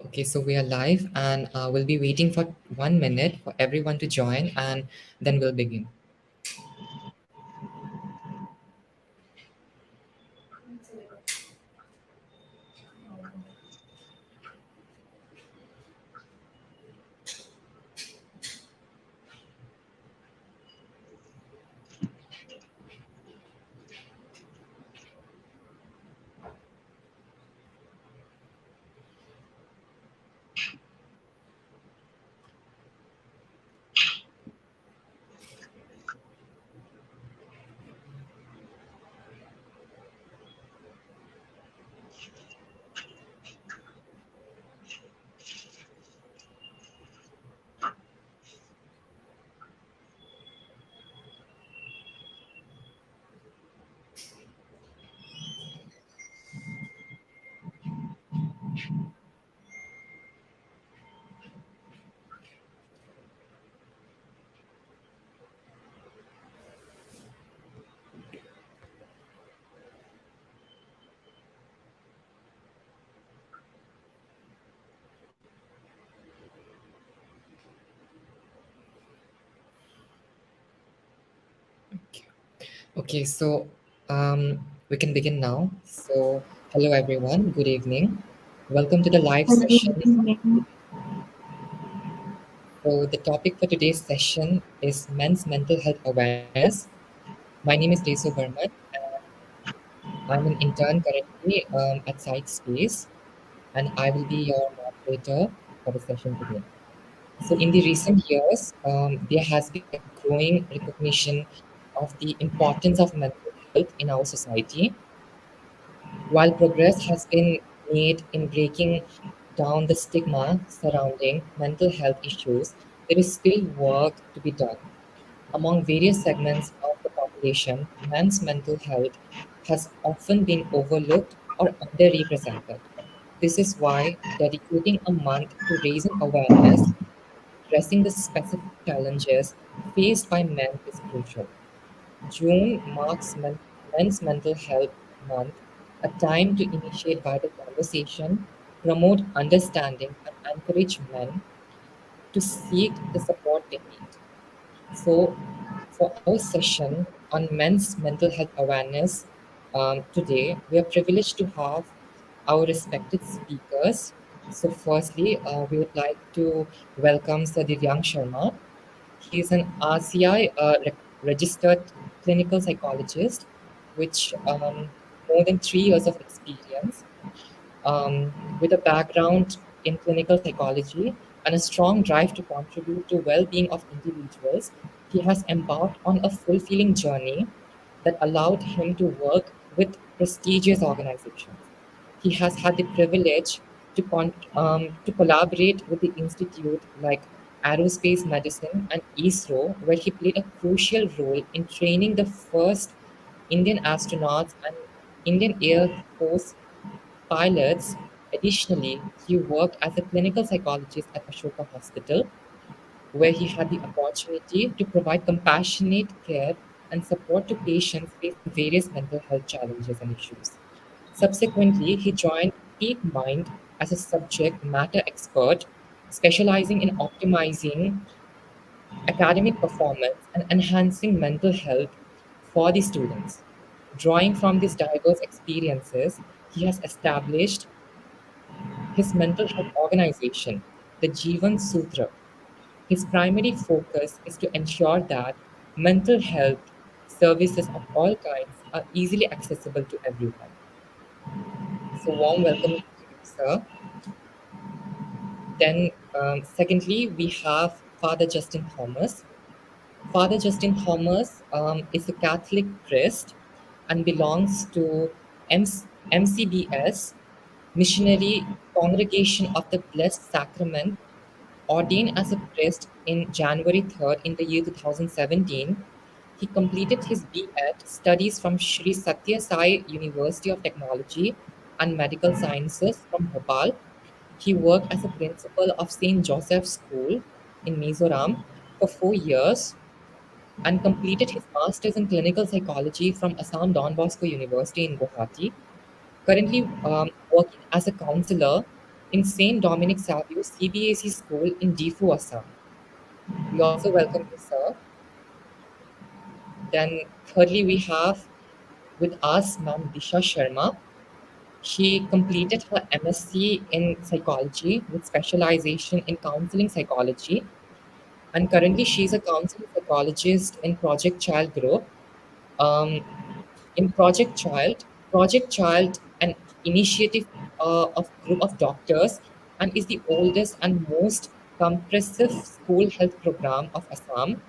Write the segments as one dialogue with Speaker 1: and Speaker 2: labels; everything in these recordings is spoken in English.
Speaker 1: Okay, so we are live and we'll be waiting for 1 minute for everyone to join and then we'll begin. Okay, so we can begin now. So, hello everyone, good evening. Welcome to the live session. So, the topic for today's session is men's mental health awareness. My name is Deso Verma. I'm an intern currently at Site Space, and I will be your moderator for the session today. So, in the recent years, there has been a growing recognition of the importance of mental health in our society. While progress has been made in breaking down the stigma surrounding mental health issues, there is still work to be done. Among various segments of the population, men's mental health has often been overlooked or underrepresented. This is why dedicating a month to raising awareness addressing the specific challenges faced by men is crucial. June marks Men's Mental Health Month, a time to initiate vital conversation, promote understanding, and encourage men to seek the support they need. So, for our session on men's mental health awareness today, we are privileged to have our respected speakers. So, firstly, we would like to welcome Sir Divyang Sharma. He is an RCI registered clinical psychologist, which more than 3 years of experience with a background in clinical psychology and a strong drive to contribute to well-being of individuals, he has embarked on a fulfilling journey that allowed him to work with prestigious organizations. He has had the privilege to collaborate with the institute like Aerospace Medicine and ISRO, where he played a crucial role in training the first Indian astronauts and Indian Air Force pilots. Additionally, he worked as a clinical psychologist at Ashoka Hospital, where he had the opportunity to provide compassionate care and support to patients facing various mental health challenges and issues. Subsequently, he joined Peak Mind as a subject matter expert, specializing in optimizing academic performance and enhancing mental health for the students. Drawing from these diverse experiences, he has established his mental health organization, the Jeevan Sutra. His primary focus is to ensure that mental health services of all kinds are easily accessible to everyone. So, warm welcome to you, sir. Then, secondly, we have Father Justin Thomas. Father Justin Thomas is a Catholic priest and belongs to MCBS, Missionary Congregation of the Blessed Sacrament, ordained as a priest in January 3rd in the year 2017. He completed his B.Ed studies from Sri Sathya Sai University of Technology and Medical Sciences from Bhopal. He worked as a principal of St. Joseph's School in Mizoram for 4 years and completed his master's in clinical psychology from Assam Don Bosco University in Guwahati. Currently working as a counselor in St. Dominic Savio CBSE School in Difu, Assam. We also welcome you, sir. Then, thirdly, we have with us Ma'am Disha Sharma. She completed her MSc in psychology with specialization in counseling psychology, and currently she's a counseling psychologist in Project Child Group. Um, in Project Child, an initiative of group of doctors, and is the oldest and most comprehensive school health program of Assam.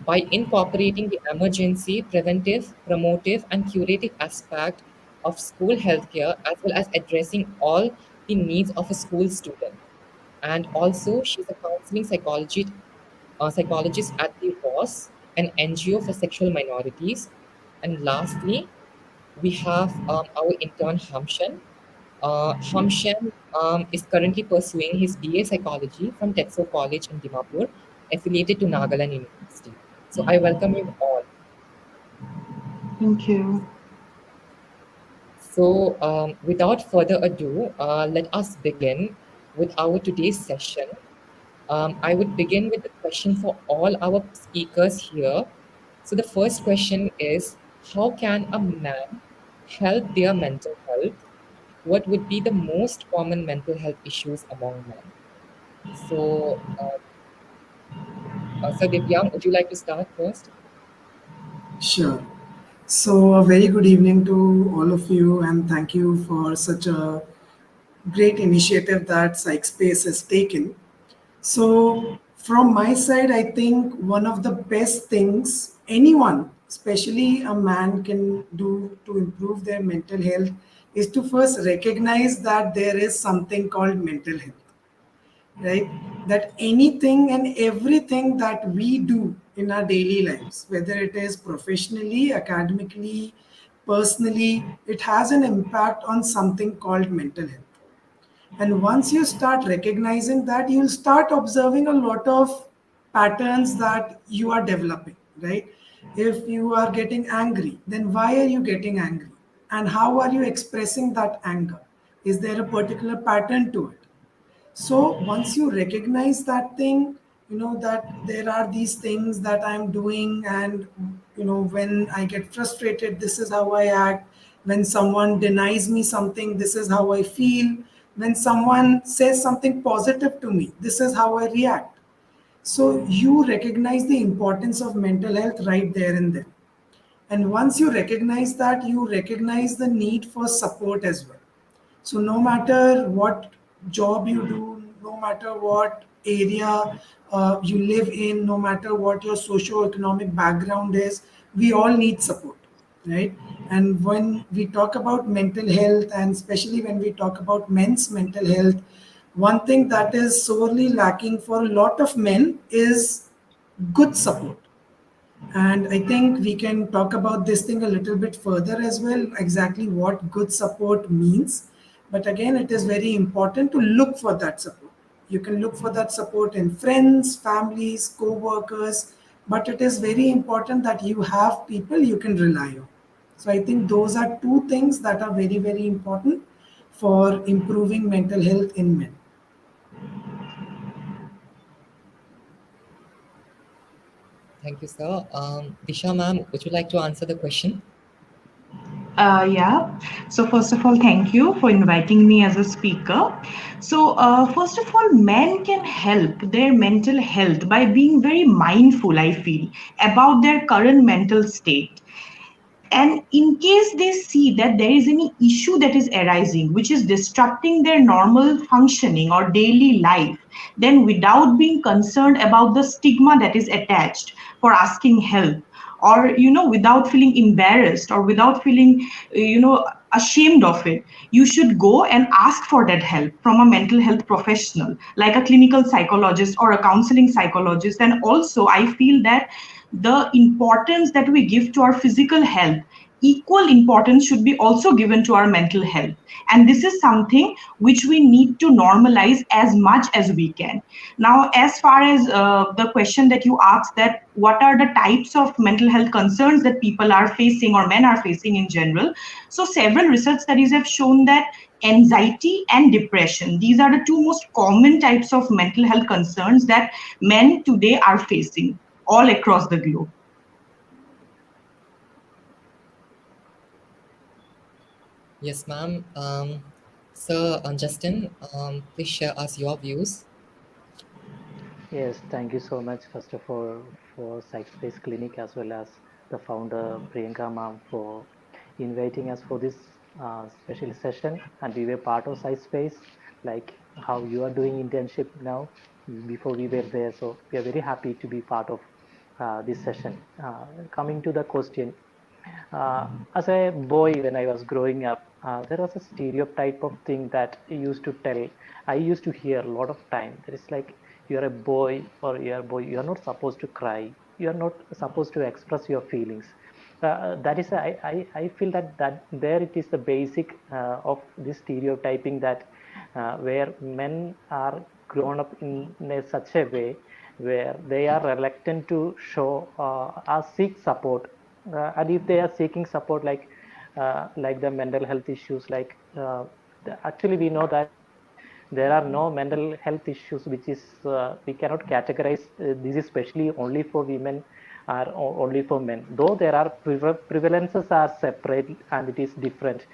Speaker 1: By incorporating the emergency, preventive, promotive, and curative aspect of school healthcare, as well as addressing all the needs of a school student. And also, she's a counseling psychologist at the ROS, an NGO for sexual minorities. And lastly, we have our intern Hamshan. Hamshan is currently pursuing his BA Psychology from Tetso College in Dimapur, affiliated to Nagaland University. So I welcome you all.
Speaker 2: Thank you.
Speaker 1: So without further ado, let us begin with our today's session. I would begin with the question for all our speakers here. So the first question is, how can a man help their mental health? What would be the most common mental health issues among men? So, Sir Divyang, would you like to start first?
Speaker 3: Sure. So, a very good evening to all of you, and thank you for such a great initiative that PsychSpace has taken. So, from my side, I think one of the best things anyone, especially a man, can do to improve their mental health is to first recognize that there is something called mental health, right? That anything and everything that we do in our daily lives, whether it is professionally, academically, personally, it has an impact on something called mental health. And once you start recognizing that, you'll start observing a lot of patterns that you are developing, right? If you are getting angry, then why are you getting angry? And how are you expressing that anger? Is there a particular pattern to it? So once you recognize that thing, you know that there are these things that I'm doing, and when I get frustrated, this is how I act. When someone denies me something, this is how I feel. When someone says something positive to me, this is how I react. So you recognize the importance of mental health right there and then. And once you recognize that, you recognize the need for support as well. So no matter what job you do, no matter what area you live in, no matter what your socio-economic background is, we all need support, right? And when we talk about mental health, and especially when we talk about men's mental health, one thing that is sorely lacking for a lot of men is good support. And I think we can talk about this thing a little bit further as well, exactly what good support means. But again, it is very important to look for that support. You can look for that support in friends, families, co workers, but it is very important that you have people you can rely on. So I think those are two things that are very, very important for improving mental health in men.
Speaker 1: Thank you, sir. Disha ma'am, would you like to answer the question?
Speaker 2: Yeah. So first of all, thank you for inviting me as a speaker. So first of all, men can help their mental health by being very mindful, I feel, about their current mental state. And in case they see that there is any issue that is arising, which is disrupting their normal functioning or daily life, then without being concerned about the stigma that is attached for asking help, or without feeling embarrassed or without feeling ashamed of it, you should go and ask for that help from a mental health professional like a clinical psychologist or a counseling psychologist. And also I feel that the importance that we give to our physical health equal importance should be also given to our mental health. And this is something which we need to normalize as much as we can. Now, as far as the question that you asked, that what are the types of mental health concerns that people are facing or men are facing in general, so several research studies have shown that anxiety and depression, these are the two most common types of mental health concerns that men today are facing all across the globe.
Speaker 1: Yes, ma'am. Sir Justin, please share us your views.
Speaker 4: Yes, thank you so much, first of all, for Psychspace Clinic as well as the founder Priyanka ma'am for inviting us for this special session. And we were part of Psychspace, like how you are doing internship now. Before we were there, so we are very happy to be part of this session. Coming to the question, as a boy, when I was growing up, there was a stereotype of thing that I used to tell. I used to hear a lot of time. There is like, you're a boy or you're a boy. You're not supposed to cry. You're not supposed to express your feelings. That is, I feel that there it is the basic of this stereotyping that where men are grown up in such a way where they are reluctant to show or seek support, and if they are seeking support like the mental health issues, actually we know that there are no mental health issues which is we cannot categorize this is especially only for women or only for men, though there are prevalences are separate and it is different.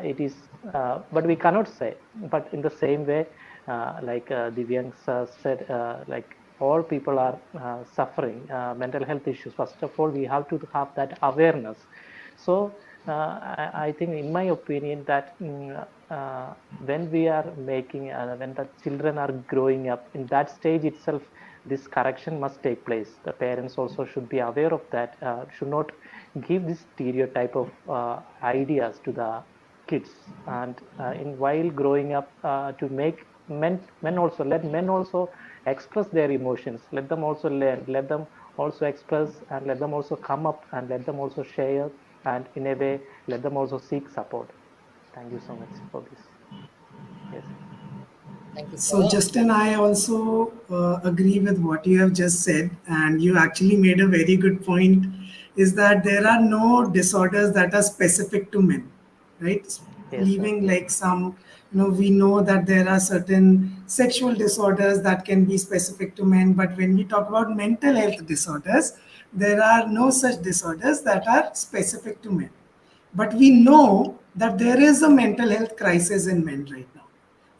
Speaker 4: It is but we cannot say, but in the same way, Divyang said, like all people are suffering mental health issues. First of all, we have to have that awareness. So I think, in my opinion, that when we are making, when the children are growing up, in that stage itself, this correction must take place. The parents also should be aware of that, should not give this stereotype of ideas to the kids. And in while growing up, to make men also, let men also express their emotions, let them also learn, let them also express, and let them also come up, and let them also share, and in a way let them also seek support. Thank you so much for this. Yes.
Speaker 1: Thank you,
Speaker 3: So,
Speaker 1: sir.
Speaker 3: Justin, I also agree with what you have just said, and you actually made a very good point. Is that there are no disorders that are specific to men, right?
Speaker 4: Yes, sir.
Speaker 3: Leaving
Speaker 4: Yes.
Speaker 3: like some, we know that there are certain sexual disorders that can be specific to men, but when we talk about mental health disorders, there are no such disorders that are specific to men. But we know that there is a mental health crisis in men right now.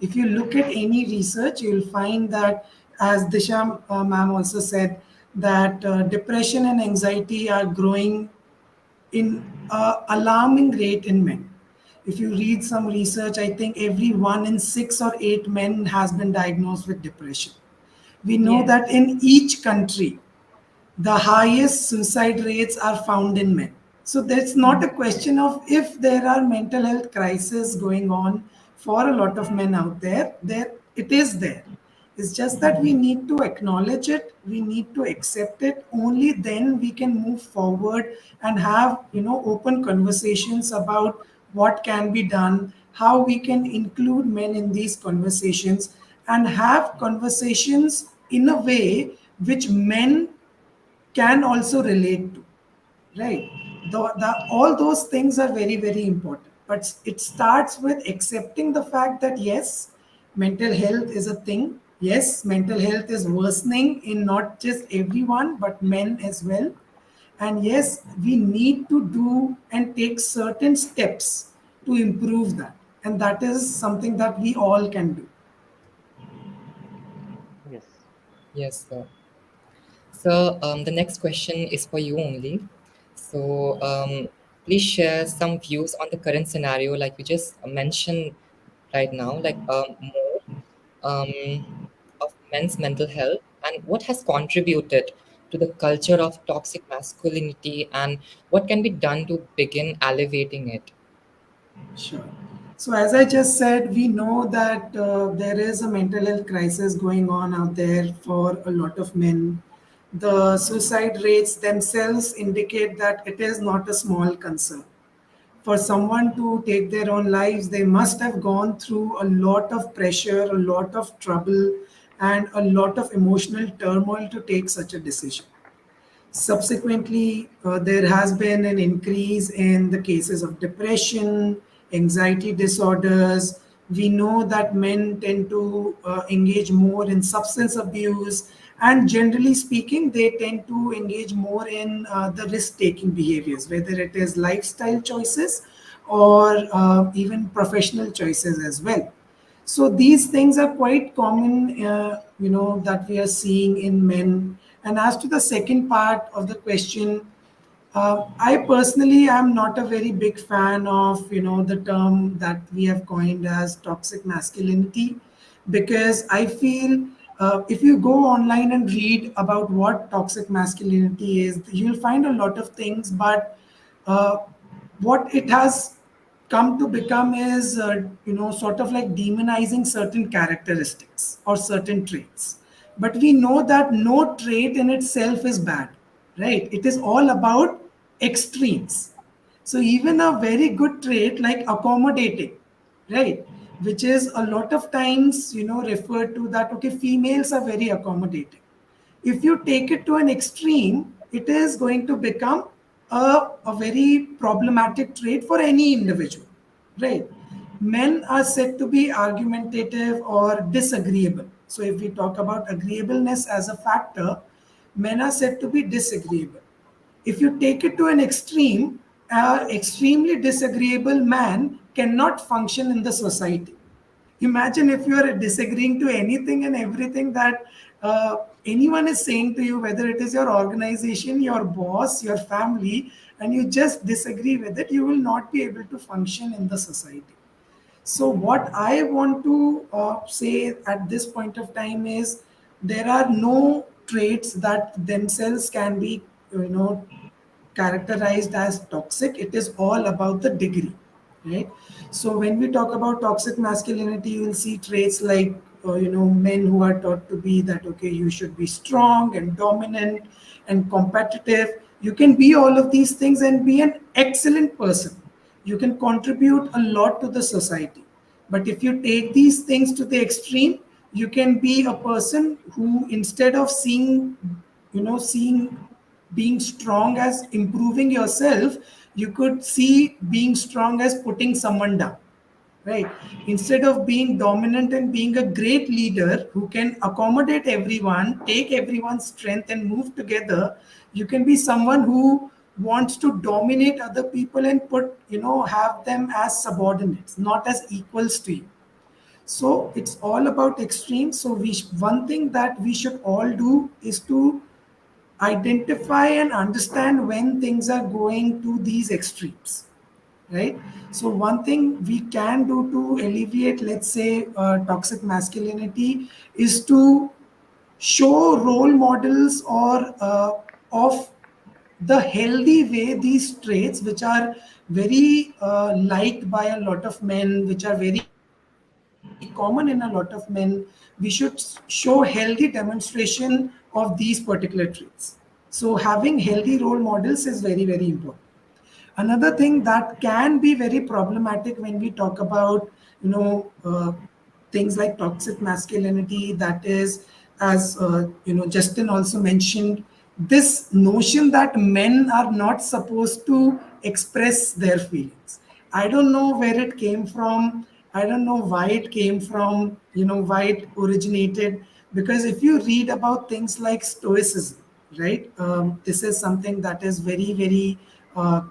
Speaker 3: If you look at any research, you'll find that, as Disha ma'am also said, that depression and anxiety are growing in alarming rate in men. If you read some research, I think every 1 in 6 or 8 men has been diagnosed with depression. We know
Speaker 2: Yes.
Speaker 3: that in each country, the highest suicide rates are found in men. So that's not a question of if there are mental health crises going on for a lot of men out there. There it is there. It's just that we need to acknowledge it. We need to accept it. Only then we can move forward and have open conversations about what can be done, how we can include men in these conversations, and have conversations in a way which men can also relate to, right? All those things are very, very important. But it starts with accepting the fact that yes, mental health is a thing. Yes, mental health is worsening in not just everyone, but men as well. And yes, we need to do and take certain steps to improve that. And that is something that we all can do.
Speaker 4: Yes.
Speaker 1: Yes, sir. So the next question is for you only. So please share some views on the current scenario, like you just mentioned right now, like more um, of men's mental health and what has contributed to the culture of toxic masculinity and what can be done to begin elevating it.
Speaker 3: Sure. So, as I just said, we know that there is a mental health crisis going on out there for a lot of men. The suicide rates themselves indicate that it is not a small concern. for someone to take their own lives, they must have gone through a lot of pressure, a lot of trouble, and a lot of emotional turmoil to take such a decision. Subsequently, there has been an increase in the cases of depression, anxiety disorders. We know that men tend to engage more in substance abuse, and generally speaking, they tend to engage more in the risk taking behaviors, whether it is lifestyle choices or even professional choices as well. So these things are quite common, that we are seeing in men. And as to the second part of the question, I personally am not a very big fan of, the term that we have coined as toxic masculinity, because I feel if you go online and read about what toxic masculinity is, you'll find a lot of things, but uh, what it has come to become is sort of like demonizing certain characteristics or certain traits. But we know that no trait in itself is bad, right? It is all about extremes. So even a very good trait like accommodating, right, which is a lot of times referred to that, okay, females are very accommodating. If you take it to an extreme, it is going to become a very problematic trait for any individual, right? Men are said to be argumentative or disagreeable. So if we talk about agreeableness as a factor, men are said to be disagreeable. If you take it to an extreme, an extremely disagreeable man cannot function in the society. Imagine if you are disagreeing to anything and everything that anyone is saying to you, whether it is your organization, your boss, your family, and you just disagree with it, you will not be able to function in the society. So, what I want to say at this point of time is there are no traits that themselves can be, characterized as toxic. It is all about the degree, right? So when we talk about toxic masculinity, you will see traits like men who are taught to be that, okay, you should be strong and dominant and competitive. You can be all of these things and be an excellent person. You can contribute a lot to the society. But if you take these things to the extreme, you can be a person who, instead of seeing being strong as improving yourself, you could see being strong as putting someone down, right? Instead of being dominant and being a great leader who can accommodate everyone, take everyone's strength and move together, you can be someone who wants to dominate other people and have them as subordinates, not as equals to you. So it's all about extremes. So one thing that we should all do is to identify and understand when things are going to these extremes, right? So one thing we can do to alleviate, let's say, toxic masculinity is to show role models or of the healthy way these traits, which are very liked by a lot of men, which are very common in a lot of men, we should show healthy demonstration of these particular traits. So having healthy role models is very, very important. Another thing that can be very problematic when we talk about things like toxic masculinity, that is, as Justin also mentioned, this notion that men are not supposed to express their feelings. I don't know where it came from. I don't know why it came from, why it originated. Because if you read about things like stoicism, right, this is something that is very, very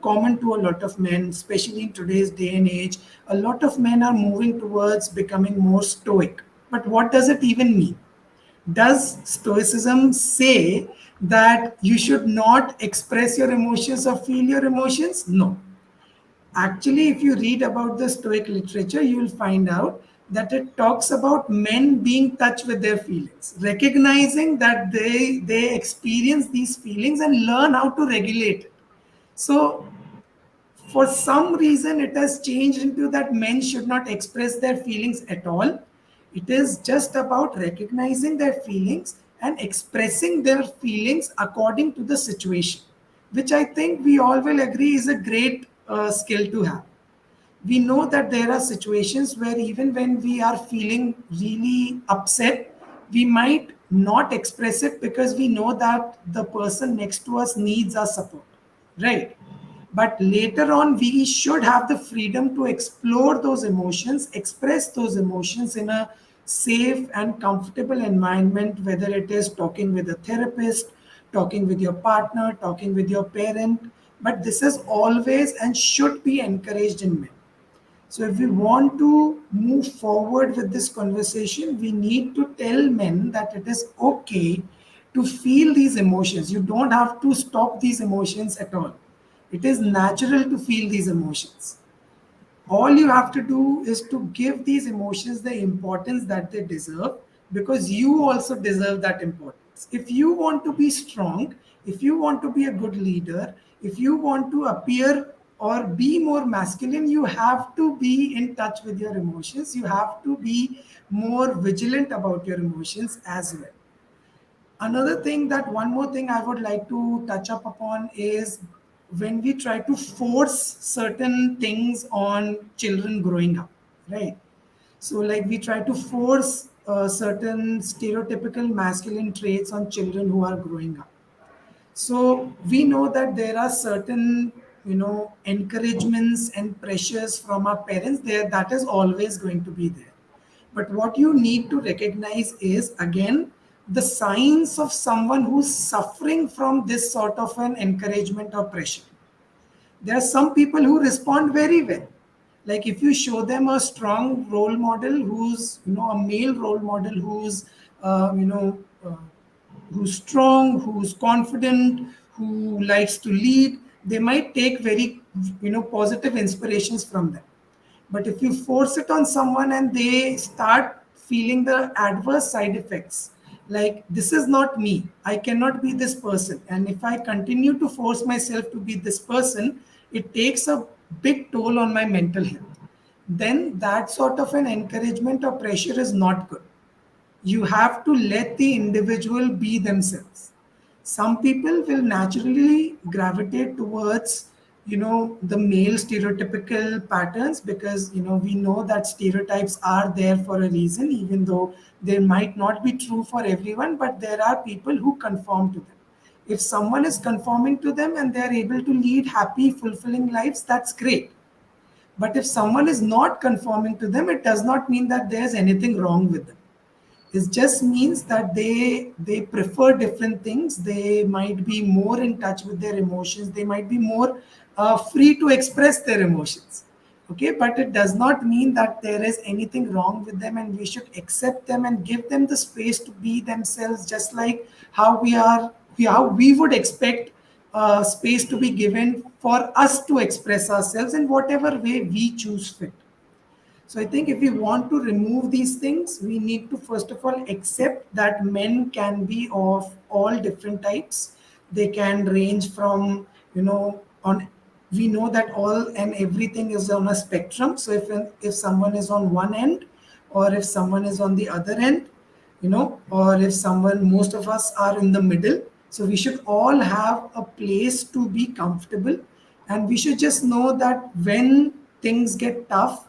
Speaker 3: common to a lot of men, especially in today's day and age. A lot of men are moving towards becoming more stoic. But what does it even mean? Does stoicism say that you should not express your emotions or feel your emotions? No. Actually, if you read about the Stoic literature, you will find out that it talks about men being touched with their feelings, recognizing that they experience these feelings and learn how to regulate it. So for some reason, it has changed into that men should not express their feelings at all. It is just about recognizing their feelings and expressing their feelings according to the situation, which I think we all will agree is a great skill to have. We know that there are situations where even when we are feeling really upset, we might not express it because we know that the person next to us needs our support, right? But later on, we should have the freedom to explore those emotions, express those emotions in a safe and comfortable environment, whether it is talking with a therapist, talking with your partner, talking with your parent. But this is always and should be encouraged in men. So, if we want to move forward with this conversation, we need to tell men that it is okay to feel these emotions. You don't have to stop these emotions at all. It is natural to feel these emotions. All you have to do is to give these emotions the importance that they deserve, because you also deserve that importance. If you want to be strong, if you want to be a good leader, if you want to appear or be more masculine, you have to be in touch with your emotions. You have to be more vigilant about your emotions as well. Another thing, that one more thing I would like to touch up upon is when we try to force certain things on children growing up, right? So, like, we try to force certain stereotypical masculine traits on children who are growing up. So we know that there are certain, encouragements and pressures from our parents there, that is always going to be there. But what you need to recognize is, again, the signs of someone who's suffering from this sort of an encouragement or pressure. There are some people who respond very well. Like, if you show them a strong role model who's, a male role model who's, uh, you know uh, who's strong, who's confident, who likes to lead, they might take very, positive inspirations from them. But if you force it on someone and they start feeling the adverse side effects, like, this is not me, I cannot be this person, and if I continue to force myself to be this person, it takes a big toll on my mental health, then that sort of an encouragement or pressure is not good. You have to let the individual be themselves. Some people will naturally gravitate towards, the male stereotypical patterns, because, we know that stereotypes are there for a reason, even though they might not be true for everyone, but there are people who conform to them. If someone is conforming to them and they are able to lead happy, fulfilling lives, that's great. But if someone is not conforming to them, it does not mean that there's anything wrong with them. It just means that they prefer different things. They might be more in touch with their emotions. They might be more free to express their emotions. Okay, but it does not mean that there is anything wrong with them, and we should accept them and give them the space to be themselves, just like how we would expect space to be given for us to express ourselves in whatever way we choose fit. So I think if we want to remove these things, we need to first of all accept that men can be of all different types. They can range from, on we know that all and everything is on a spectrum. So if someone is on one end, or if someone is on the other end, or if someone, most of us are in the middle. So we should all have a place to be comfortable, and we should just know that when things get tough,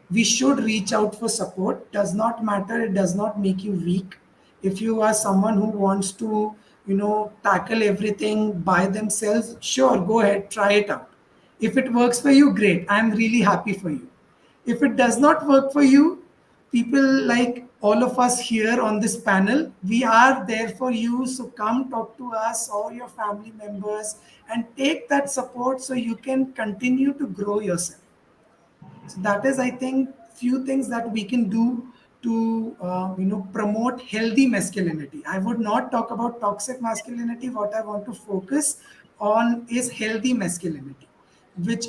Speaker 3: we should reach out for support. Does not matter, it does not make you weak. If you are someone who wants to, tackle everything by themselves, sure, go ahead, try it out. If it works for you, great, I'm really happy for you. If it does not work for you, people like all of us here on this panel, we are there for you. So come talk to us or your family members and take that support so you can continue to grow yourself. So that is, I think, few things that we can do to promote healthy masculinity. I would not talk about toxic masculinity. What I want to focus on is healthy masculinity, which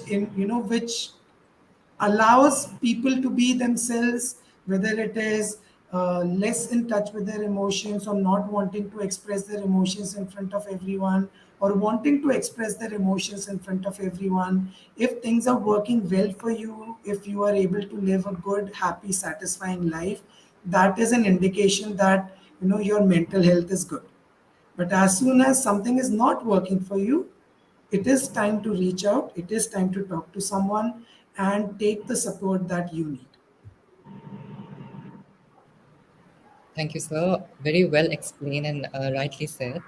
Speaker 3: allows people to be themselves, whether it is less in touch with their emotions, or not wanting to express their emotions in front of everyone, or wanting to express their emotions in front of everyone. If things are working well for you, if you are able to live a good, happy, satisfying life, that is an indication that, your mental health is good. But as soon as something is not working for you, It is time to reach out, it is time to talk to someone and take the support that you need.
Speaker 1: Thank you, sir. Very well explained and rightly said.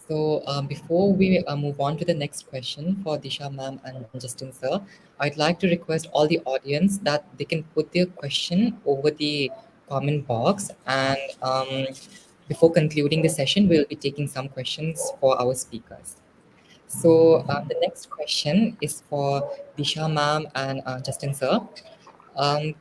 Speaker 1: So, before we move on to the next question for Disha ma'am and Justin sir, I'd like to request all the audience that they can put their question over the comment box. And before concluding the session, we'll be taking some questions for our speakers. So, the next question is for Disha ma'am and Justin sir.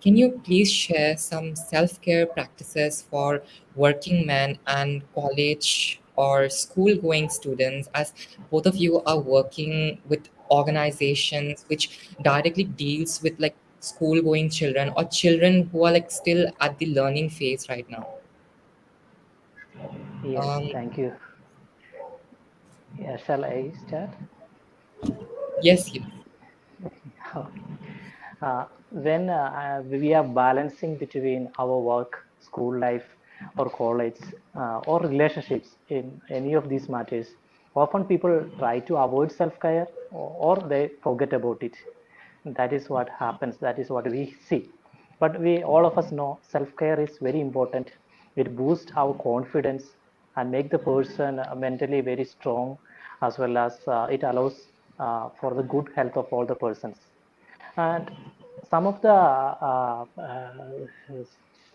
Speaker 1: Can you please share some self care practices for working men and college or school going students, as both of you are working with organizations which directly deals with like school going children or children who are like still at the learning phase right now?
Speaker 4: Yes,
Speaker 1: Um,
Speaker 4: thank you. Yeah, shall I start?
Speaker 1: yes, yes.
Speaker 4: Okay. When we are balancing between our work, school life, or college, or relationships in any of these matters, often people try to avoid self-care, or they forget about it. That is what happens. That is what we see. But we all of us know self-care is very important. It boosts our confidence and make the person mentally very strong, as well as it allows for the good health of all the persons. And some of the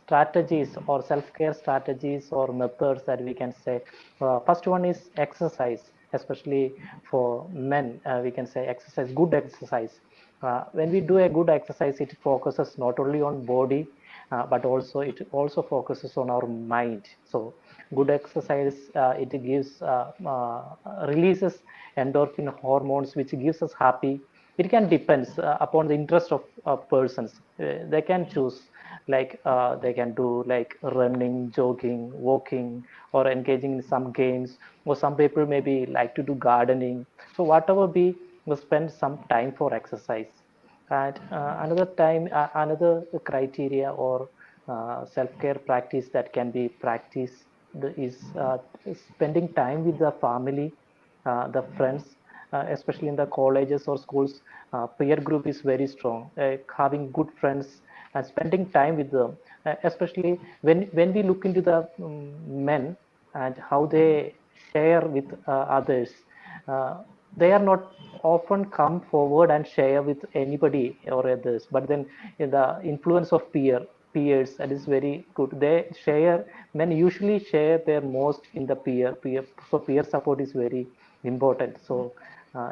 Speaker 4: strategies or self-care strategies or methods that we can say, first one is exercise, especially for men. We can say exercise, good exercise. When we do a good exercise, it focuses not only on body, but also it also focuses on our mind. So good exercise, it gives releases endorphin hormones, which gives us happy. It can depends upon the interest of persons. They can choose, like they can do like running, jogging, walking, or engaging in some games, or some people maybe like to do gardening. So whatever be, we spend some time for exercise. And another criteria or self-care practice that can be practiced is spending time with the family, the friends, especially in the colleges or schools. Peer group is very strong. Having good friends and spending time with them, especially when we look into the men and how they share with others. Uh, they are not often come forward and share with anybody or others, but then in the influence of peers, that is very good. They share, men usually share their most in the peer, so peer support is very important. So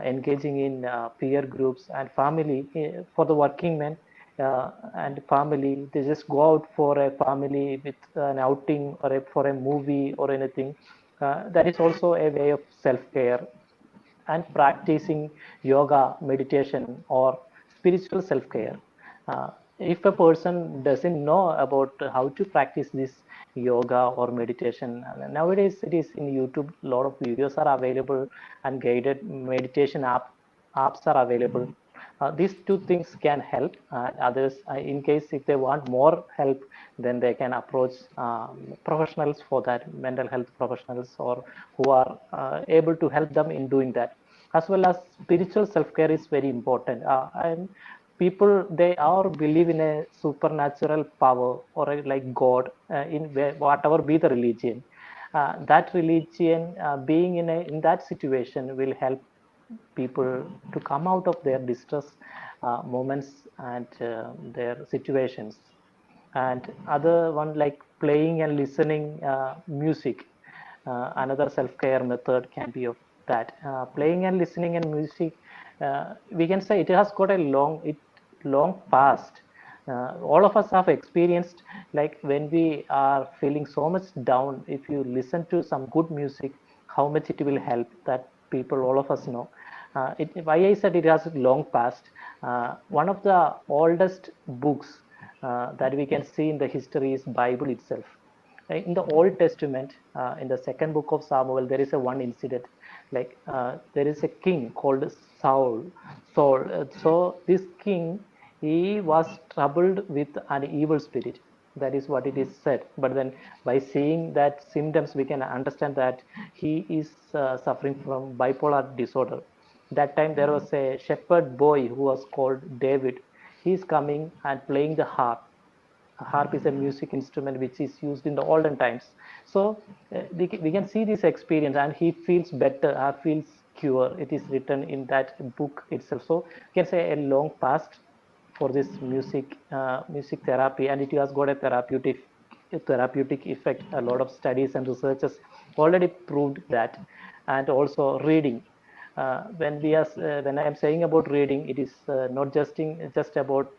Speaker 4: engaging in peer groups and family, for the working men and family, they just go out for a family with an outing or for a movie or anything. That is also a way of self-care. And practicing yoga, meditation, or spiritual self-care. Uh, if a person doesn't know about how to practice this yoga or meditation, nowadays it is in YouTube. A lot of videos are available, and guided meditation apps are available. These two things can help. Others, in case if they want more help, then they can approach professionals for that, mental health professionals, or who are able to help them in doing that. As well as spiritual self-care is very important. And people, they are believe in a supernatural power or like God, in whatever be the religion. That religion, being in that situation, will help people to come out of their distress moments and their situations. And other one, like playing and listening music, another self-care method can be of that. Playing and listening and music, we can say it has got a long past. All of us have experienced, like when we are feeling so much down, if you listen to some good music, how much it will help. That people, all of us know. Why I said it has a long past, one of the oldest books that we can see in the history is Bible itself. In the Old Testament, in the second book of Samuel, there is a one incident. Like there is a king called Saul. So this king, he was troubled with an evil spirit. That is what it is said. But then, by seeing that symptoms, we can understand that he is suffering from bipolar disorder. That time there was a shepherd boy who was called David. He's coming and playing the harp. A harp is a music instrument which is used in the olden times. So we can see this experience, and he feels better, or feels cure. It is written in that book itself. So you can say a long past for this music therapy, and it has got a therapeutic effect. A lot of studies and researchers already proved that. And also reading, when I am saying about reading, it is not just about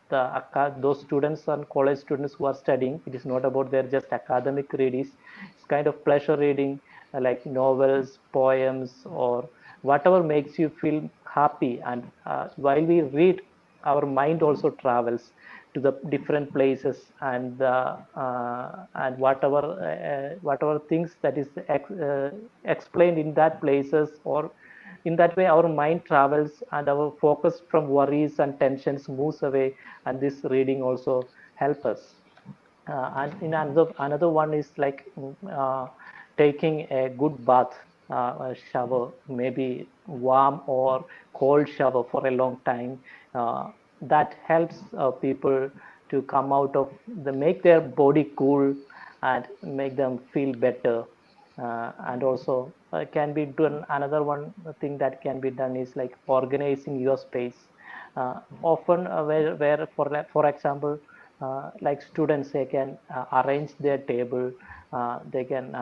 Speaker 4: those students and college students who are studying. It is not about their just academic readings. It's kind of pleasure reading, like novels, poems, or whatever makes you feel happy. And while we read, our mind also travels to the different places, and whatever things that is explained in that places, or in that way our mind travels, and our focus from worries and tensions moves away. And this reading also help us. And in another one is like taking a good bath, a shower, maybe warm or cold shower for a long time. That helps people to come out of make their body cool and make them feel better. And also can be done. Another one thing that can be done is like organizing your space. Often where for example, like students, they can arrange their table, they can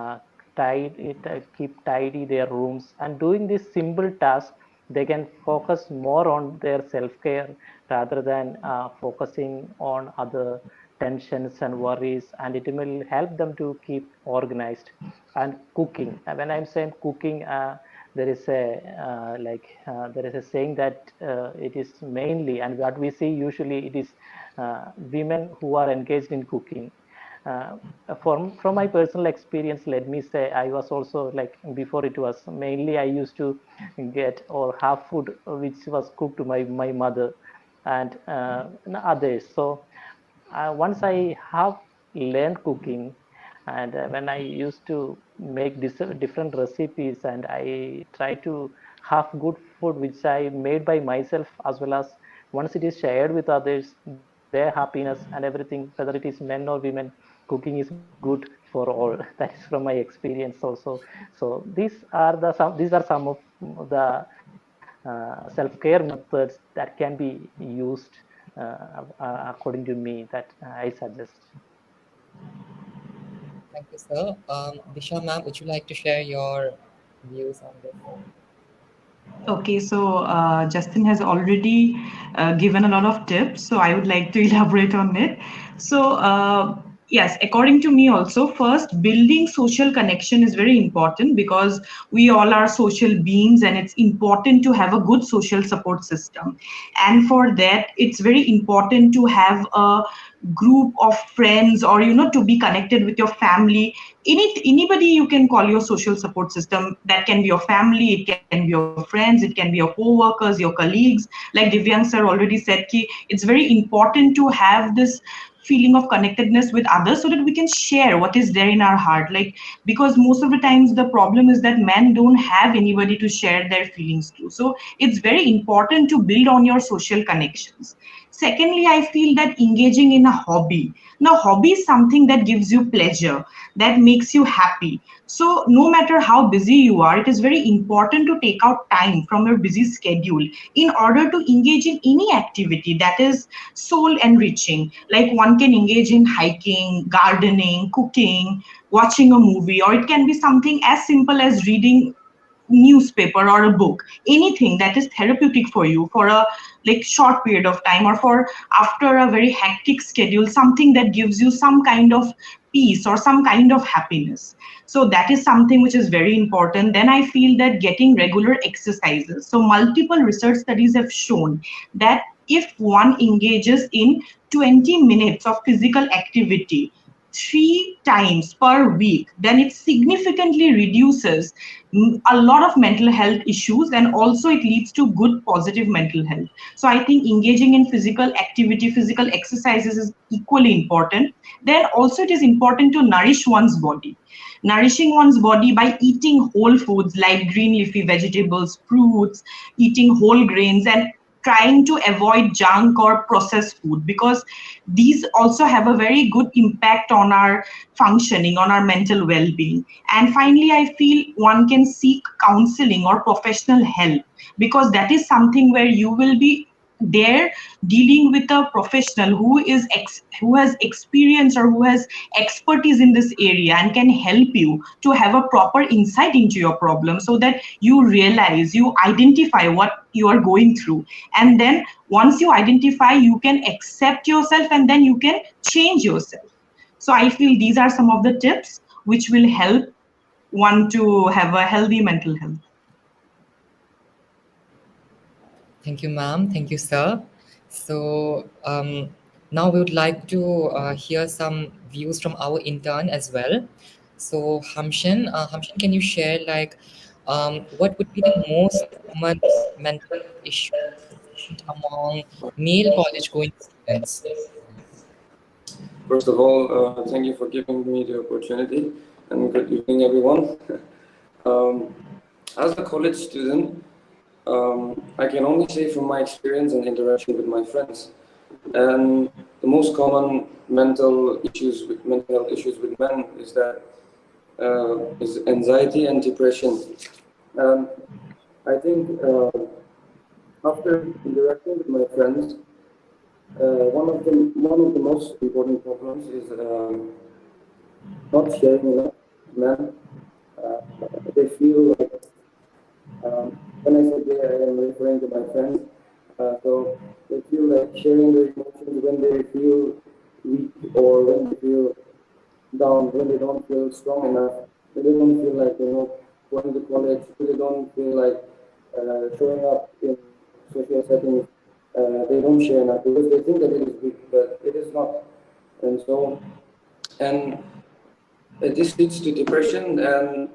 Speaker 4: keep tidy their rooms, and doing this simple task, they can focus more on their self-care rather than focusing on other tensions and worries, and it will help them to keep organized. And cooking, when I'm saying cooking, there is a saying that it is mainly, and what we see usually, it is women who are engaged in cooking. uh, from my personal experience, let me say, I was also like, before it was mainly I used to get or have food which was cooked to my mother and others. So once I have learned cooking, and when I used to make different recipes, and I try to have good food which I made by myself, as well as once it is shared with others, their happiness and everything, whether it is men or women, cooking is good for all. That is from my experience also. So these are some of the self-care methods that can be used, according to me, that I suggest.
Speaker 1: Thank you, sir. Disha ma'am, would you like to share your views on this?
Speaker 2: Okay, so Justin has already given a lot of tips, so I would like to elaborate on it. So, yes, according to me, also, first, building social connection is very important because we all are social beings and it's important to have a good social support system. And for that, it's very important to have a group of friends, or to be connected with your family. Anybody you can call your social support system. That can be your family, it can be your friends, it can be your co-workers, your colleagues. Like Divyang sir already said, it's very important to have this feeling of connectedness with others so that we can share what is there in our heart. Like, because most of the times the problem is that men don't have anybody to share their feelings to. So it's very important to build on your social connections. Secondly, I feel that engaging in a hobby. Now, hobby is something that gives you pleasure, that makes you happy. So, no matter how busy you are, it is very important to take out time from your busy schedule in order to engage in any activity that is soul enriching. Like, one can engage in hiking, gardening, cooking, watching a movie, or it can be something as simple as reading newspaper or a book, anything that is therapeutic for you for a like short period of time, or for after a very hectic schedule, something that gives you some kind of peace or some kind of happiness. So that is something which is very important. Then I feel that getting regular exercises. So multiple research studies have shown that if one engages in 20 minutes of physical activity 3 times per week, then it significantly reduces a lot of mental health issues, and also it leads to good positive mental health. So I think engaging in physical activity, physical exercises is equally important. Then also it is important to nourish one's body. Nourishing one's body by eating whole foods like green leafy vegetables, fruits, eating whole grains, and trying to avoid junk or processed food, because these also have a very good impact on our functioning, on our mental well-being. And finally, I feel one can seek counseling or professional help, because that is something where you will be there dealing with a professional who is who has experience or who has expertise in this area and can help you to have a proper insight into your problem, so that you realize, you identify what you are going through, and then once you identify, you can accept yourself, and then you can change yourself. So I feel these are some of the tips which will help one to have a healthy mental health.
Speaker 1: Thank you, ma'am. Thank you, sir. So now we would like to hear some views from our intern as well. So Hamshan, can you share like what would be the most common mental health issue among male college-going students?
Speaker 5: First of all, thank you for giving me the opportunity, and good evening, everyone. um, as a college student, I can only say from my experience and interaction with my friends, and the most common mental health issues with men is anxiety and depression. Um, I think after interacting with my friends, one of the most important problems is not sharing enough. Men, uh, they feel like when I say they, I am referring to my friends. So they feel like sharing their emotions when they feel weak or when they feel down, when they don't feel strong enough, when they don't feel like going to college, when they don't feel like showing up in social settings. They don't share enough because they think that it is weak, but it is not. And so, and this leads to depression and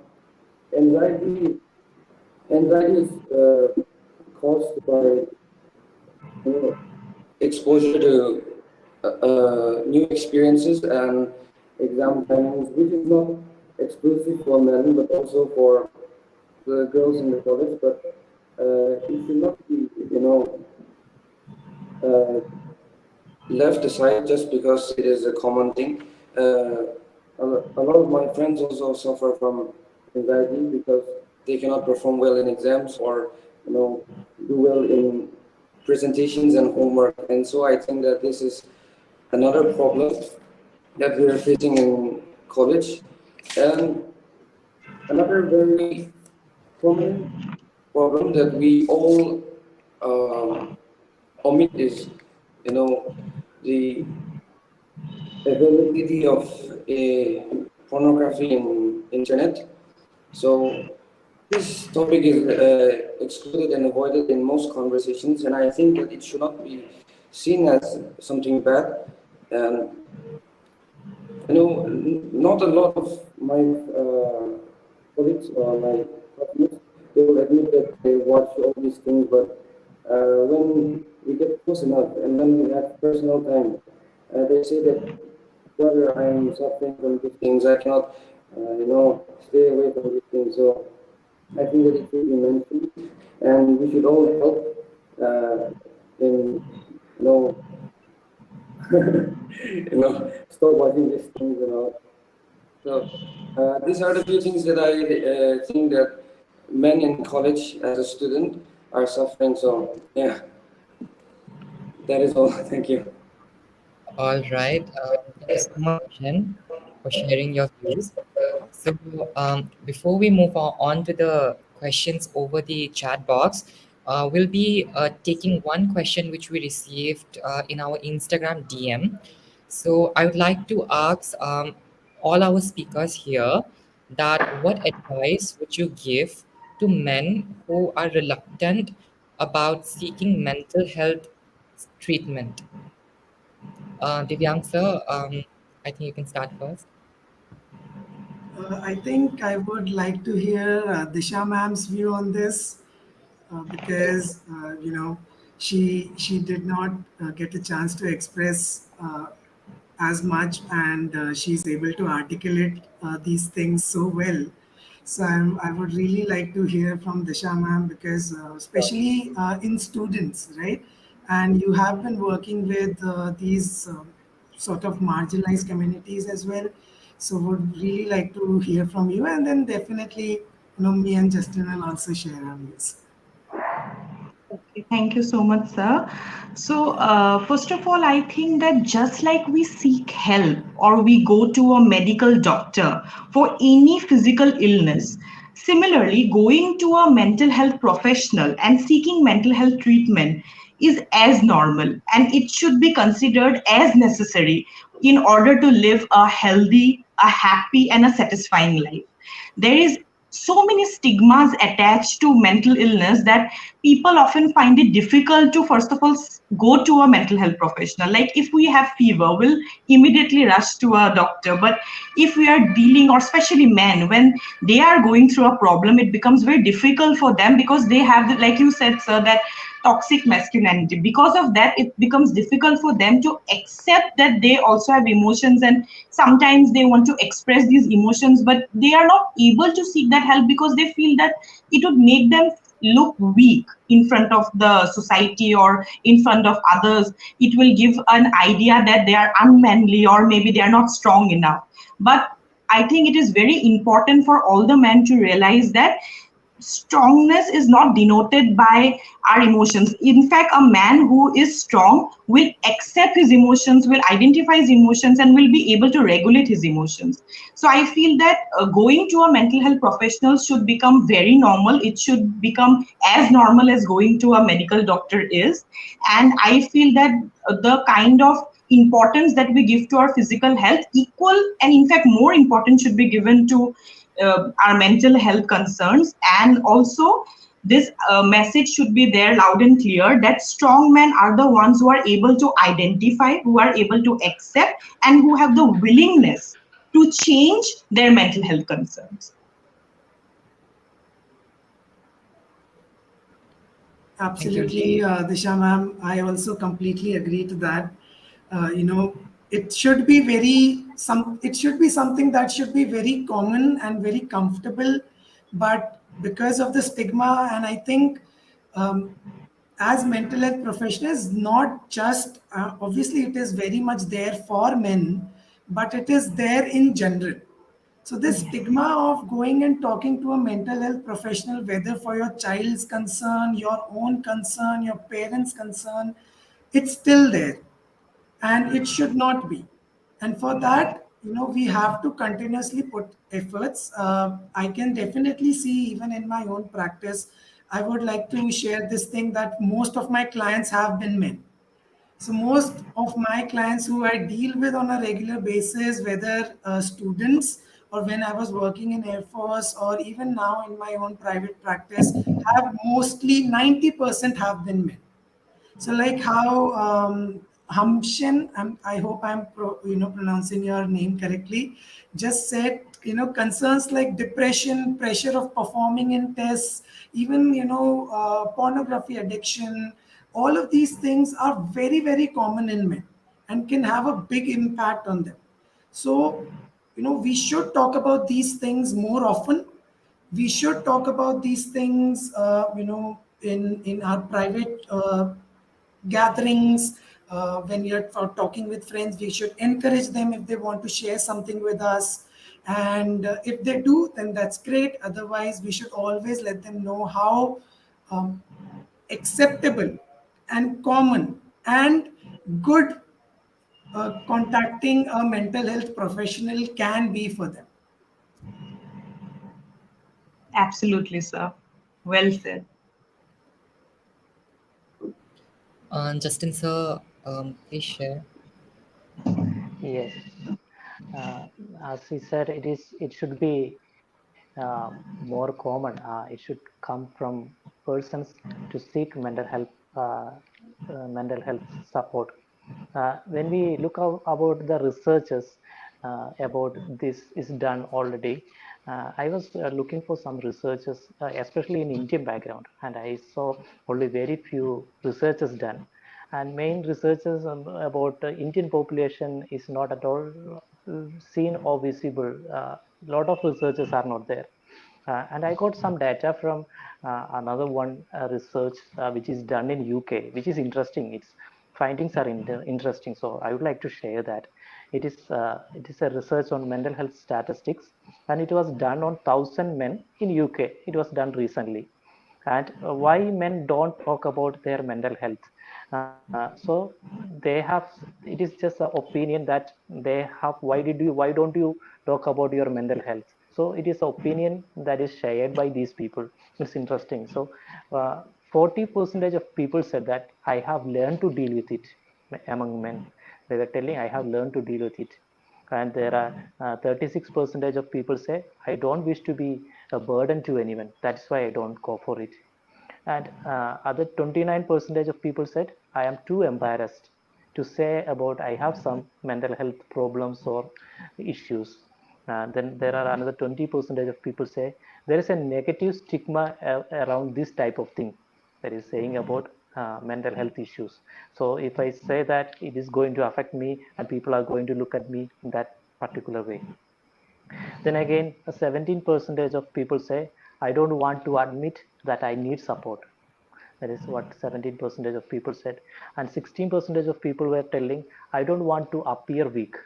Speaker 5: anxiety. Anxiety is caused by exposure to new experiences and exam timings, which is not exclusive for men, but also for the girls in the college. But it should not be, uh, left aside just because it is a common thing. A lot of my friends also suffer from anxiety because they cannot perform well in exams or do well in presentations and homework. And so I think that this is another problem that we are facing in college. And another very common problem that we all omit is, the availability of pornography in internet. So this topic is excluded and avoided in most conversations, and I think that it should not be seen as something bad. Um, not a lot of my colleagues or my classmates, they will admit that they watch all these things, but when we get close enough and when we have personal time, they say that, brother, I am suffering from these things. I cannot, stay away from these things. So I think that it should be mentioned, and we should all help in, stop watching these things and all. So these are the few things that I think that men in college as a student are suffering. So yeah, that is all. Thank you.
Speaker 1: All right. Thank you so much, Jen, for sharing your views. So, before we move on to the questions over the chat box, we'll be taking one question which we received in our Instagram DM. So, I would like to ask all our speakers here that what advice would you give to men who are reluctant about seeking mental health treatment? Divyang sir, I think you can start first.
Speaker 3: I think I would like to hear Disha ma'am's view on this because she did not get a chance to express as much, and she's able to articulate these things so well. So I would really like to hear from Disha ma'am because especially in students, right? And you have been working with these sort of marginalized communities as well. So would really like to hear from you, and then definitely, me and Justin will also share our views.
Speaker 2: Okay, thank you so much, sir. So, first of all, I think that just like we seek help or we go to a medical doctor for any physical illness, similarly, going to a mental health professional and seeking mental health treatment is as normal, and it should be considered as necessary in order to live a healthy, a happy, and a satisfying life. There is so many stigmas attached to mental illness that people often find it difficult to first of all go to a mental health professional. Like if we have fever, we'll immediately rush to a doctor, but if we are dealing, or especially men, when they are going through a problem, it becomes very difficult for them because they have like you said, sir, that toxic masculinity. Because of that, it becomes difficult for them to accept that they also have emotions, and sometimes they want to express these emotions, but they are not able to seek that help because they feel that it would make them look weak in front of the society or in front of others. It will give an idea that they are unmanly or maybe they are not strong enough. But I think it is very important for all the men to realize that strongness is not denoted by our emotions. In fact, a man who is strong will accept his emotions, will identify his emotions, and will be able to regulate his emotions. So I feel that going to a mental health professional should become very normal. It should become as normal as going to a medical doctor is. And I feel that the kind of importance that we give to our physical health, equal and in fact more important, should be given to our mental health concerns. And also this message should be there loud and clear that strong men are the ones who are able to identify, who are able to accept, and who have the willingness to change their mental health concerns.
Speaker 1: Thank you.
Speaker 3: Absolutely, Disha ma'am. I also completely agree to that. You know, it should be it should be something that should be very common and very comfortable, but because of the stigma, and I think um, as mental health professionals, not just obviously it is very much there for men, but it is there in general. So this
Speaker 2: Yes.
Speaker 3: stigma of going and talking to a mental health professional, whether for your child's concern, your own concern, your parents' concern, it's still there, and it should not be. And for that, we have to continuously put efforts. I can definitely see even in my own practice. I would like to share this thing that most of my clients have been men. So most of my clients who I deal with on a regular basis, whether students or when I was working in Air Force or even now in my own private practice, have mostly 90% have been men. So like how Hamshin, I hope I'm pronouncing your name correctly, just said, concerns like depression, pressure of performing in tests, even pornography addiction, all of these things are very very common in men and can have a big impact on them. So we should talk about these things more often. We should talk about these things in our private gatherings. When you're talking with friends, we should encourage them if they want to share something with us, and if they do, then that's great. Otherwise, we should always let them know how um, acceptable and common and good contacting a mental health professional can be for them.
Speaker 2: Absolutely, sir. Well said.
Speaker 1: Justin, sir, please share.
Speaker 4: Yes, as he said, it should be more common. It should come from persons to seek mental health support. When we look about the researches about this is done already, I was looking for some researches, especially in Indian background, and I saw only very few researches done. And main researches about Indian population is not at all seen or visible. Lot of researches are not there. And I got some data from another one research which is done in UK, which is interesting. Its findings are interesting, so I would like to share that. It is a research on mental health statistics, and it was done on 1,000 men in UK. It was done recently, and why men don't talk about their mental health. So they have, it is just an opinion that they have, why don't you talk about your mental health? So it is opinion that is shared by these people. It's interesting. So 40% of people said that I have learned to deal with it. Among men, they were telling I have learned to deal with it. And there are 36% of people say I don't wish to be a burden to anyone, that's why I don't go for it. And other 29% of people said I am too embarrassed to say about I have some mental health problems or issues. Then there are another 20% of people say there is a negative stigma around this type of thing, that is saying about mental health issues. So if I say that it is going to affect me and people are going to look at me in that particular way. Then again, 17% of people say, I don't want to admit that I need support. That is what 17% of people said. And 16% of people were telling, I don't want to appear weak.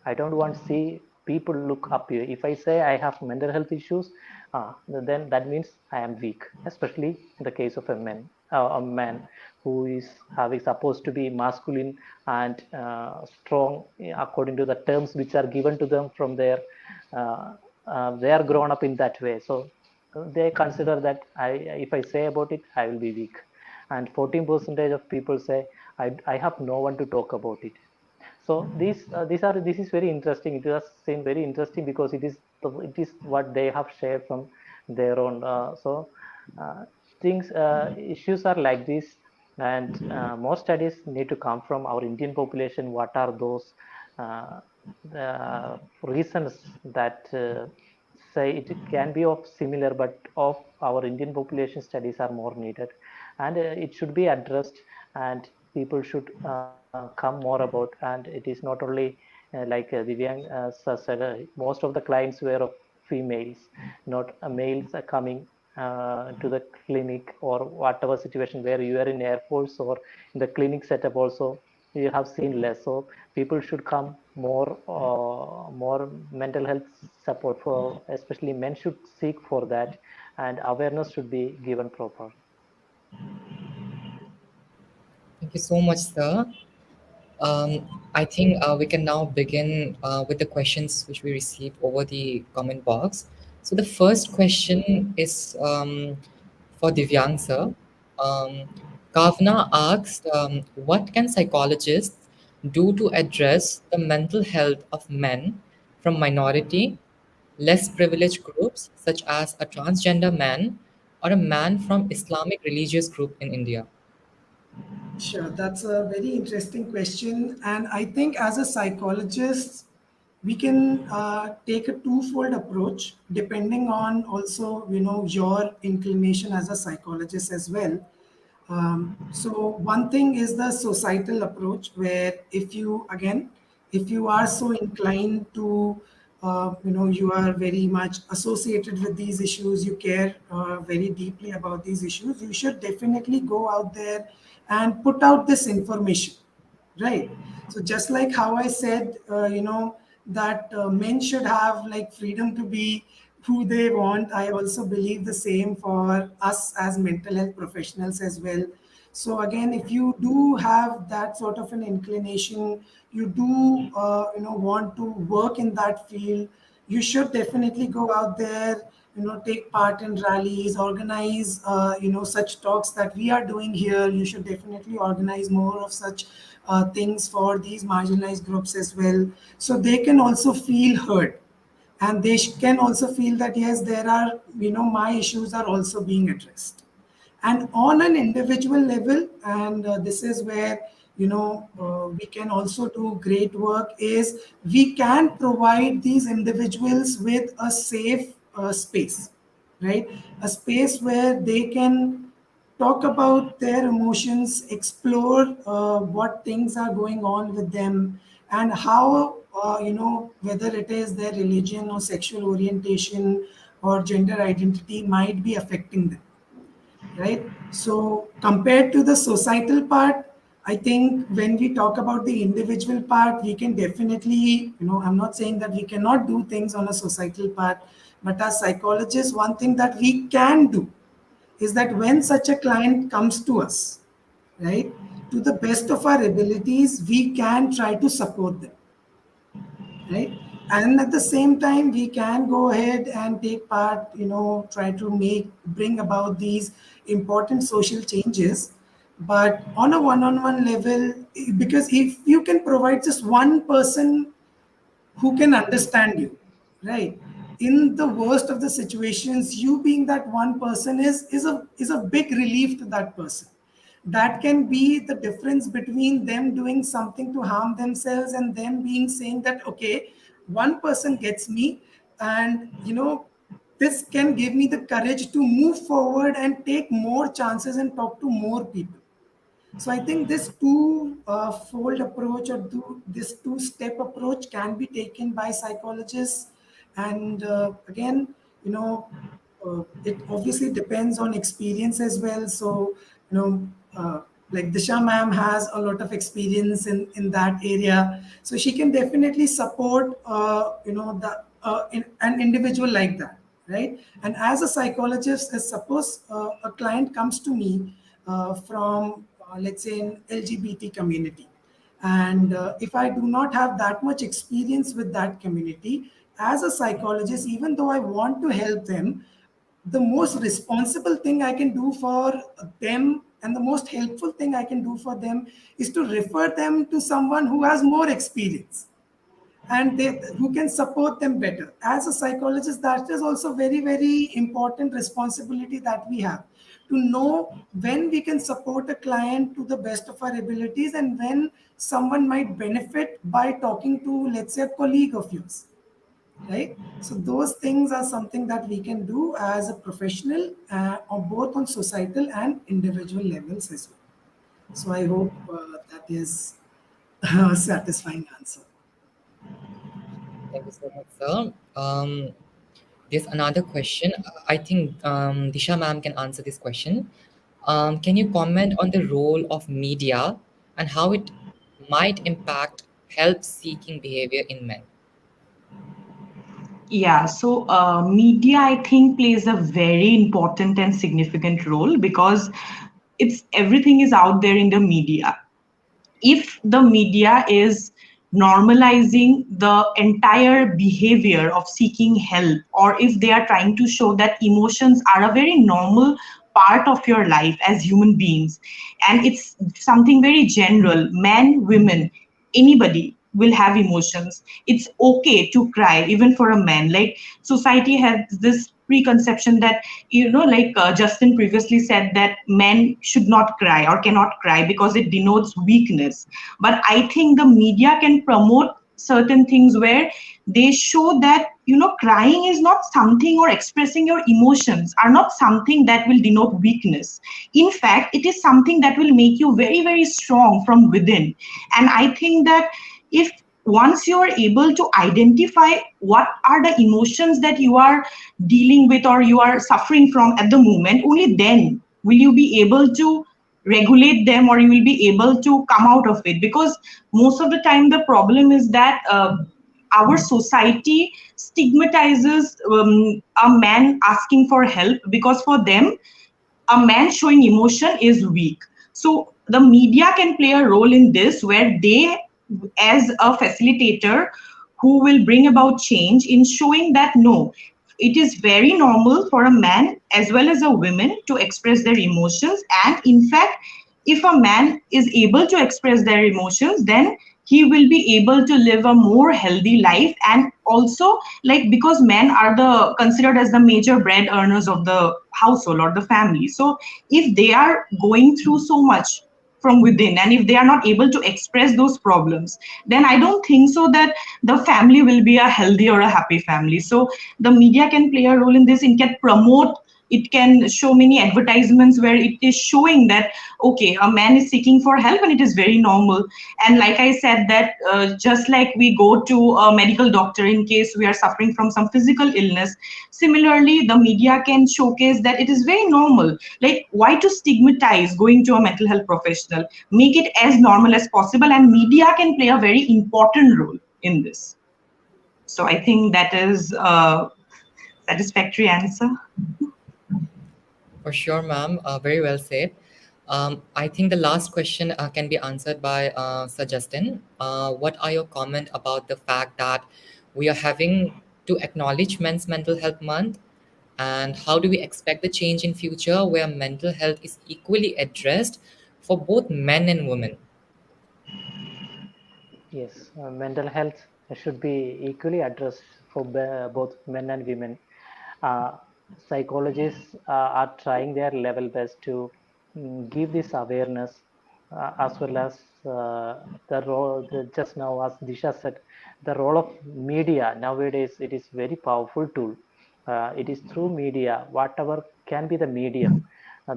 Speaker 4: I don't want to see people look up here. If I say I have mental health issues, then that means I am weak, especially in the case of a man who is having supposed to be masculine and strong according to the terms which are given to them from their, they are grown up in that way. So they consider that if I say about it, I will be weak. And 14% of people say, I have no one to talk about it. So this is very interesting. It does seem very interesting because it is what they have shared from their own. Uh, things issues are like this, and more studies need to come from our Indian population. What are those uh, the reasons that say it can be of similar, but of our Indian population studies are more needed, and it should be addressed, and people should come more about. And it is not only like Divyang said, most of the clients were of females, not males are coming to the clinic or whatever situation where you are in Air Force or in the clinic setup also you have seen less. So people should come more mental health support for, especially men should seek for that, and awareness should be given proper.
Speaker 1: Thank you so much, sir. I think we can now begin with the questions which we received over the comment box. So the first question is for Divyang, sir. Um, Kavna asked, what can psychologists do to address the mental health of men from minority, less privileged groups, such as a transgender man or a man from Islamic religious group in India?
Speaker 3: Sure, that's a very interesting question. And I think as a psychologist, we can take a twofold approach depending on also, your inclination as a psychologist as well. So one thing is the societal approach, where if you are so inclined to, you are very much associated with these issues, you care very deeply about these issues, you should definitely go out there and put out this information, right? So just like how I said, that men should have like freedom to be who they want, I also believe the same for us as mental health professionals as well. So again, if you do have that sort of an inclination, you do want to work in that field, you should definitely go out there, take part in rallies, organize such talks that we are doing here. You should definitely organize more of such things for these marginalized groups as well, so they can also feel heard, and they can also feel that yes, there are, my issues are also being addressed. And on an individual level, and this is where we can also do great work is we can provide these individuals with a safe space, right? A space where they can talk about their emotions, explore what things are going on with them, and how, whether it is their religion or sexual orientation or gender identity might be affecting them, right? So compared to the societal part, I think when we talk about the individual part, we can definitely, I'm not saying that we cannot do things on a societal part, but as psychologists, one thing that we can do is that when such a client comes to us, right, to the best of our abilities, we can try to support them, right? And at the same time, we can go ahead and take part, try to bring about these important social changes, but on a one-on-one level, because if you can provide just one person who can understand you, right? In the worst of the situations, you being that one person is a big relief to that person. That can be the difference between them doing something to harm themselves and them being saying that, okay, one person gets me, and this can give me the courage to move forward and take more chances and talk to more people. So I think this two-fold approach, or this two-step approach, can be taken by psychologists. And again, it obviously depends on experience as well. So, like Disha ma'am has a lot of experience in that area, so she can definitely support, an individual like that, right? And as a psychologist, as suppose a client comes to me from, let's say, an LGBT community, and if I do not have that much experience with that community, as a psychologist, even though I want to help them, the most responsible thing I can do for them and the most helpful thing I can do for them is to refer them to someone who has more experience, and who can support them better. As a psychologist, that is also very, very important responsibility that we have, to know when we can support a client to the best of our abilities, and when someone might benefit by talking to, let's say, a colleague of yours, right? So those things are something that we can do as a professional, on both on societal and individual levels as well. So I hope that is a satisfying answer.
Speaker 1: Thank you so much, sir. There's another question. I think Disha ma'am can answer this question. Can you comment on the role of media and how it might impact help-seeking behavior in men?
Speaker 2: Yeah, so media, I think, plays a very important and significant role because it's everything is out there in the media. If the media is normalizing the entire behavior of seeking help, or if they are trying to show that emotions are a very normal part of your life as human beings, and it's something very general, men, women, anybody will have emotions. It's okay to cry even for a man. Like, society has this preconception that, like Justin previously said, that men should not cry or cannot cry because it denotes weakness. But I think the media can promote certain things where they show that, crying is not something, or expressing your emotions are not something that will denote weakness. In fact, it is something that will make you very, very strong from within. And I think that if once you are able to identify what are the emotions that you are dealing with or you are suffering from at the moment, only then will you be able to regulate them, or you will be able to come out of it. Because most of the time the problem is that our society stigmatizes a man asking for help, because for them a man showing emotion is weak. So the media can play a role in this, where they, as a facilitator who will bring about change, in showing that no, it is very normal for a man as well as a woman to express their emotions. And in fact, if a man is able to express their emotions, then he will be able to live a more healthy life. And also, like, because men are the considered as the major bread earners of the household or the family, so if they are going through so much, from within, and if they are not able to express those problems, then I don't think so that the family will be a healthy or a happy family. So the media can play a role in this. It can promote, it can show many advertisements where it is showing that okay, a man is seeking for help and it is very normal. And like I said that just like we go to a medical doctor in case we are suffering from some physical illness, similarly the media can showcase that it is very normal. Like, why to stigmatize going to a mental health professional? Make it as normal as possible, and media can play a very important role in this. So I think that is a satisfactory answer.
Speaker 1: For sure, ma'am. Very well said. I think the last question can be answered by Sir Justin. What are your comment about the fact that we are having to acknowledge Men's Mental Health Month, and how do we expect the change in future where mental health is equally addressed for both men and women?
Speaker 4: Yes, mental health should be equally addressed for both men and women. Uh, Psychologists are trying their level best to give this awareness, as well as the role, just now as Disha said, the role of media nowadays. It is very powerful tool. It is through media, whatever can be the medium.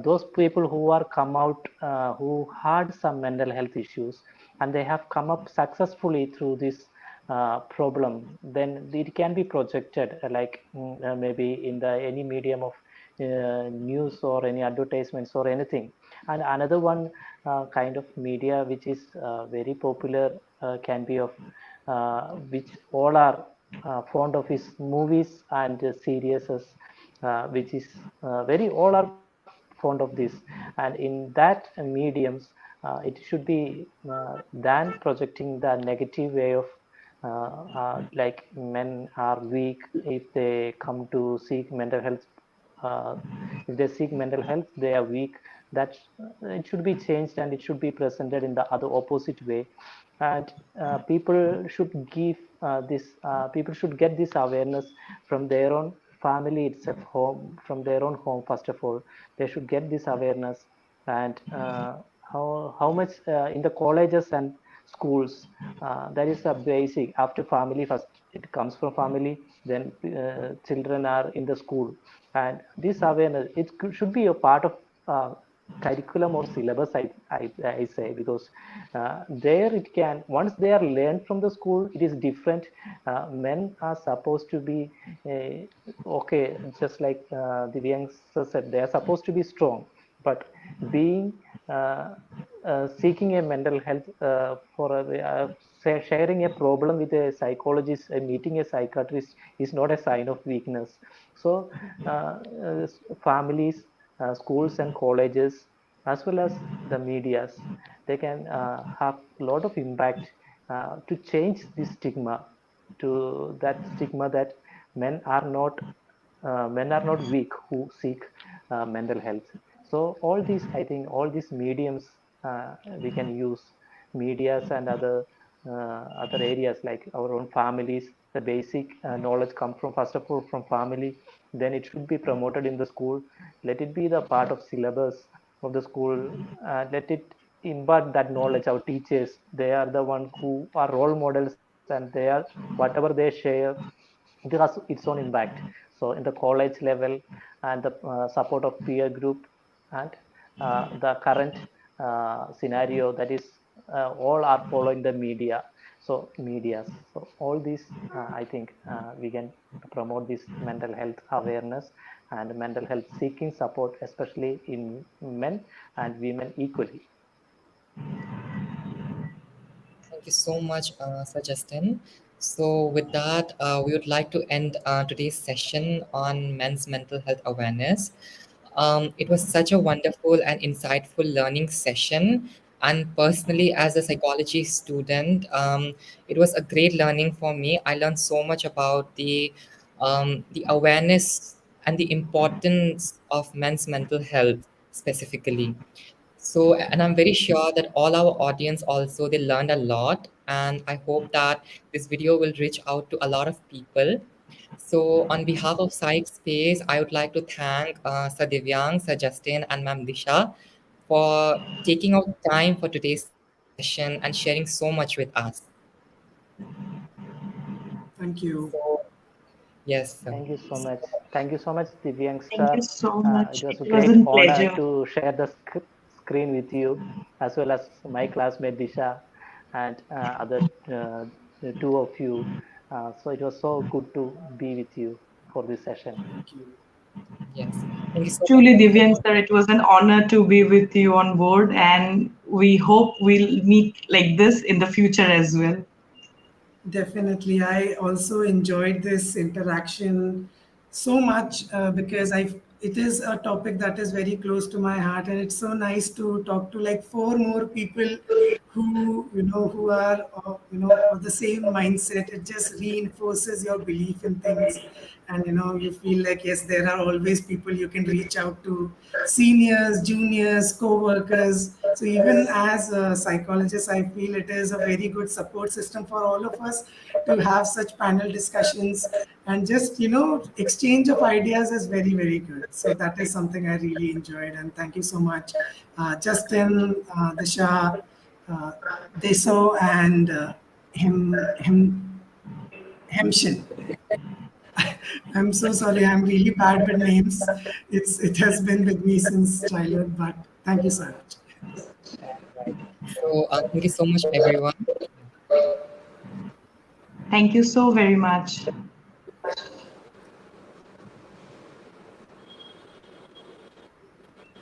Speaker 4: Those people who are come out, who had some mental health issues, and they have come up successfully through this problem, then it can be projected like maybe in the any medium of news or any advertisements or anything. And another one kind of media which is very popular can be of which all are fond of is movies and series, which is very all are fond of this. And in that mediums, it should be than projecting the negative way of like men are weak if they come to seek mental health. uh, if they seek mental health, they are weak. That it should be changed, and it should be presented in the other opposite way. And people should give this people should get this awareness from their own family itself, home, from their own home. First of all, they should get this awareness. And how much in the colleges and schools, that is a basic. After family, first it comes from family, then children are in the school. And this awareness, it should be a part of curriculum or syllabus, I say, because there it can, once they are learned from the school, it is different. Men are supposed to be okay, just like Divyang said, they are supposed to be strong. But being seeking a mental health for sharing a problem with a psychologist, meeting a psychiatrist is not a sign of weakness. So families, schools and colleges, as well as the medias, they can have a lot of impact to change this stigma, to that stigma that men are not weak who seek mental health. So all these, I think, all these mediums we can use, medias and other areas like our own families. The basic knowledge comes from, first of all, from family. Then it should be promoted in the school. Let it be the part of syllabus of the school. Let it impart that knowledge. Our teachers, they are the ones who are role models, and they are, whatever they share, it has its own impact. So in the college level, and the support of peer group, and the current scenario, that is all are following the media. So medias, so all these I think we can promote this mental health awareness and mental health seeking support, especially in men and women equally.
Speaker 1: Thank you so much, Sir Justin. So, with that, we would like to end today's session on men's mental health awareness. It was such a wonderful and insightful learning session. And personally, as a psychology student, it was a great learning for me. I learned so much about the awareness and the importance of men's mental health specifically. So, and I'm very sure that all our audience also they learned a lot, and I hope that this video will reach out to a lot of people. So, on behalf of Psych Space, I would like to thank Sir Divyang, Sir Justin, and Ma'am Disha for taking out time for today's session and sharing so much with us.
Speaker 3: Thank you.
Speaker 1: So, yes,
Speaker 4: Thank you so much. Thank you so much, Divyang
Speaker 2: Thank you
Speaker 4: sir.
Speaker 2: so much.
Speaker 4: It was a
Speaker 2: It was
Speaker 4: great
Speaker 2: a
Speaker 4: honor
Speaker 2: pleasure.
Speaker 4: to share the screen with you, as well as my classmate Disha and other the two of you. So it was so good to be with you for this session.
Speaker 3: Thank you.
Speaker 1: yes. Thank you so much,
Speaker 2: Truly, Divyan
Speaker 1: everyone.
Speaker 2: sir, it was an honor to be with you on board, and we hope we'll meet like this in the future as well.
Speaker 3: Definitely. I also enjoyed this interaction so much because it is a topic that is very close to my heart, and it's so nice to talk to like four more people who who are of the same mindset. It just reinforces your belief in things, and you feel like yes, there are always people you can reach out to, seniors, juniors, co-workers. So even as a psychologist, I feel it is a very good support system for all of us to have such panel discussions, and just exchange of ideas is very, very good. So that is something I really enjoyed, and thank you so much, Justin, Disha, uh, Deso, and Hemshin. I'm so sorry. I'm really bad with names. It has been with me since childhood, but thank you so much.
Speaker 1: Right. So, thank you so much, everyone.
Speaker 2: Thank you so very much.